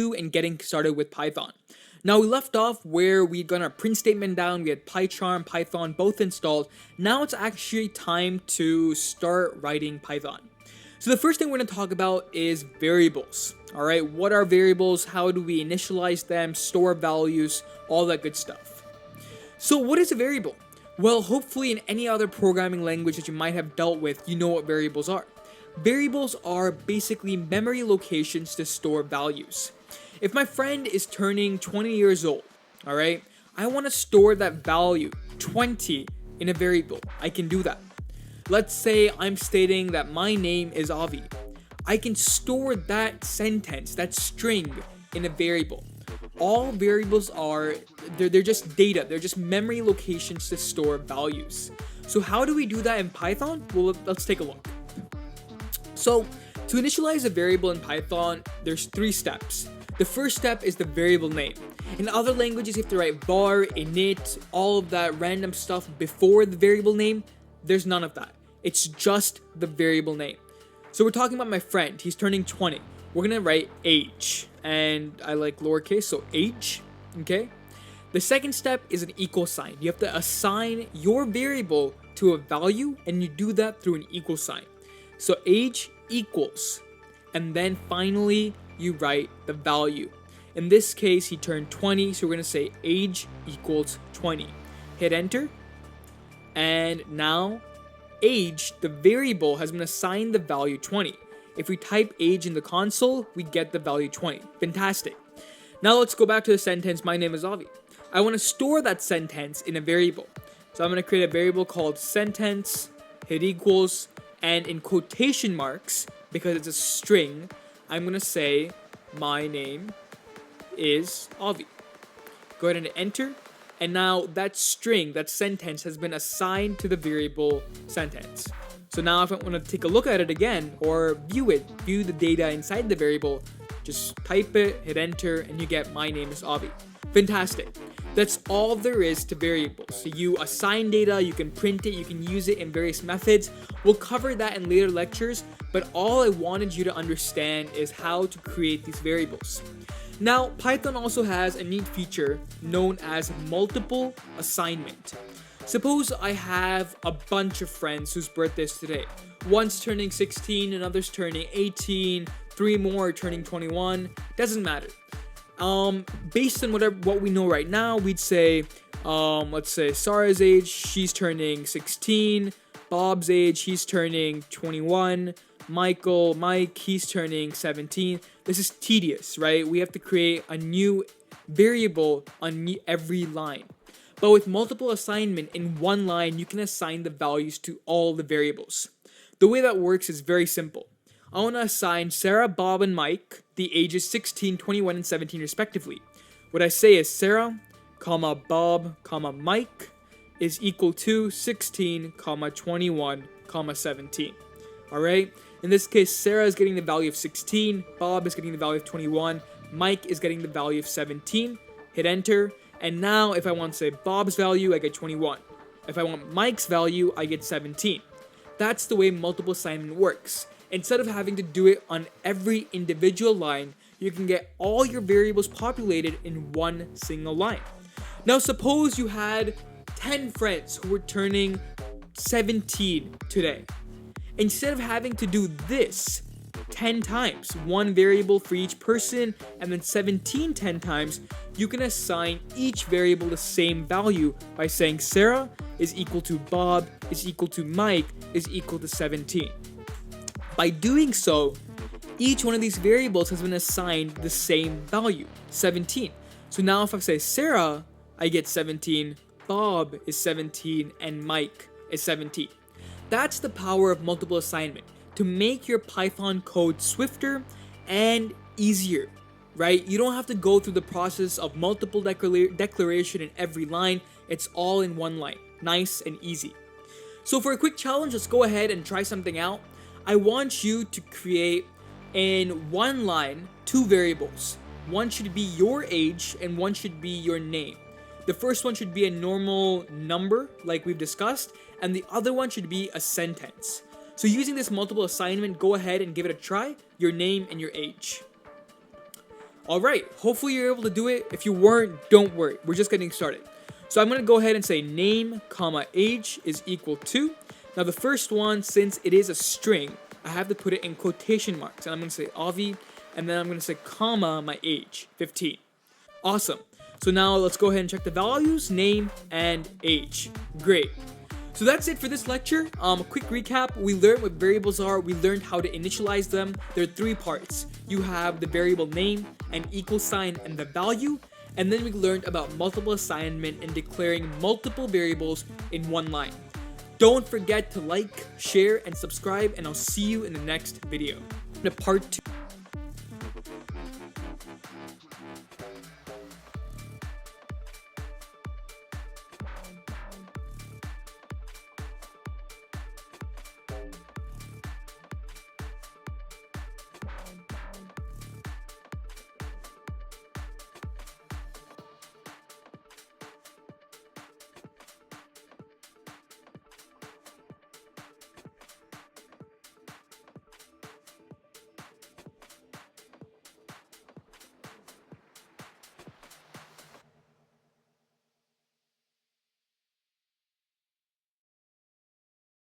and getting started with Python. Now we left off where we'd got our print statement down, we had PyCharm, Python both installed. Now it's actually time to start writing Python. So the first thing we're going to talk about is variables. Alright, what are variables? How do we initialize them, store values, all that good stuff. So what is a variable? Well, hopefully in any other programming language that you might have dealt with, you know what variables are. Variables are basically memory locations to store values. If my friend is turning 20 years old, alright, I want to store that value, 20, in a variable. I can do that. Let's say I'm stating that my name is Avi. I can store that sentence, that string, in a variable. All variables are, they're just data, they're just memory locations to store values. So how do we do that in Python? Well, let's take a look. So to initialize a variable in Python, there's 3 steps. The first step is the variable name. In other languages, you have to write var, init, all of that random stuff before the variable name. There's none of that. It's just the variable name. So we're talking about my friend. He's turning 20. We're going to write age. And I like lowercase, so age. Okay? The second step is an equal sign. You have to assign your variable to a value, and you do that through an equal sign. So age equals. And then finally, you write the value. In this case, he turned 20, so we're going to say age equals 20. Hit enter. And now, age, the variable, has been assigned the value 20. If we type age in the console, we get the value 20. Fantastic. Now let's go back to the sentence, my name is Avi. I want to store that sentence in a variable. So I'm going to create a variable called sentence, hit equals, and in quotation marks, because it's a string, I'm going to say my name is Avi. Go ahead and enter. And now that string, that sentence, has been assigned to the variable sentence. So now if I want to take a look at it again or view the data inside the variable, just type it, hit enter, and you get my name is Avi. Fantastic. That's all there is to variables. So you assign data, you can print it, you can use it in various methods. We'll cover that in later lectures, but all I wanted you to understand is how to create these variables. Now, Python also has a neat feature known as multiple assignment. Suppose I have a bunch of friends whose birthdays today. One's turning 16, another's turning 18, 3 more are turning 21. Doesn't matter. Based on what we know right now, we'd say, let's say Sarah's age, she's turning 16. Bob's age, he's turning 21. Mike, he's turning 17. This is tedious, right? We have to create a new variable on every line. But with multiple assignment in one line, you can assign the values to all the variables. The way that works is very simple. I want to assign Sarah, Bob, and Mike the ages 16, 21, and 17 respectively. What I say is Sarah, comma Bob, comma Mike is equal to 16, comma 21, comma 17. Alright? In this case, Sarah is getting the value of 16, Bob is getting the value of 21, Mike is getting the value of 17. Hit enter. And now if I want to say Bob's value, I get 21. If I want Mike's value, I get 17. That's the way multiple assignment works. Instead of having to do it on every individual line, you can get all your variables populated in one single line. Now suppose you had 10 friends who were turning 17 today. Instead of having to do this 10 times, one variable for each person, and then 17 10 times, you can assign each variable the same value by saying Sarah is equal to Bob is equal to Mike is equal to 17. By doing so, each one of these variables has been assigned the same value, 17. So now if I say Sarah, I get 17, Bob is 17, and Mike is 17. That's the power of multiple assignment, to make your Python code swifter and easier, right? You don't have to go through the process of multiple declaration in every line. It's all in one line. Nice and easy. So for a quick challenge, let's go ahead and try something out. I want you to create in one line 2 variables. One should be your age and one should be your name. The first one should be a normal number like we've discussed, and the other one should be a sentence. So using this multiple assignment, go ahead and give it a try, your name and your age. Alright, hopefully you're able to do it. If you weren't, don't worry. We're just getting started. So I'm going to go ahead and say name, comma, age is equal to. Now the first one, since it is a string, I have to put it in quotation marks. And I'm going to say Avi, and then I'm going to say comma, my age, 15. Awesome. So now let's go ahead and check the values, name, and age. Great. So that's it for this lecture. A quick recap, we learned what variables are, we learned how to initialize them. There are 3 parts. You have the variable name, an equal sign, and the value. And then we learned about multiple assignment and declaring multiple variables in one line. Don't forget to like, share, and subscribe, and I'll see you in the next video. The part 2.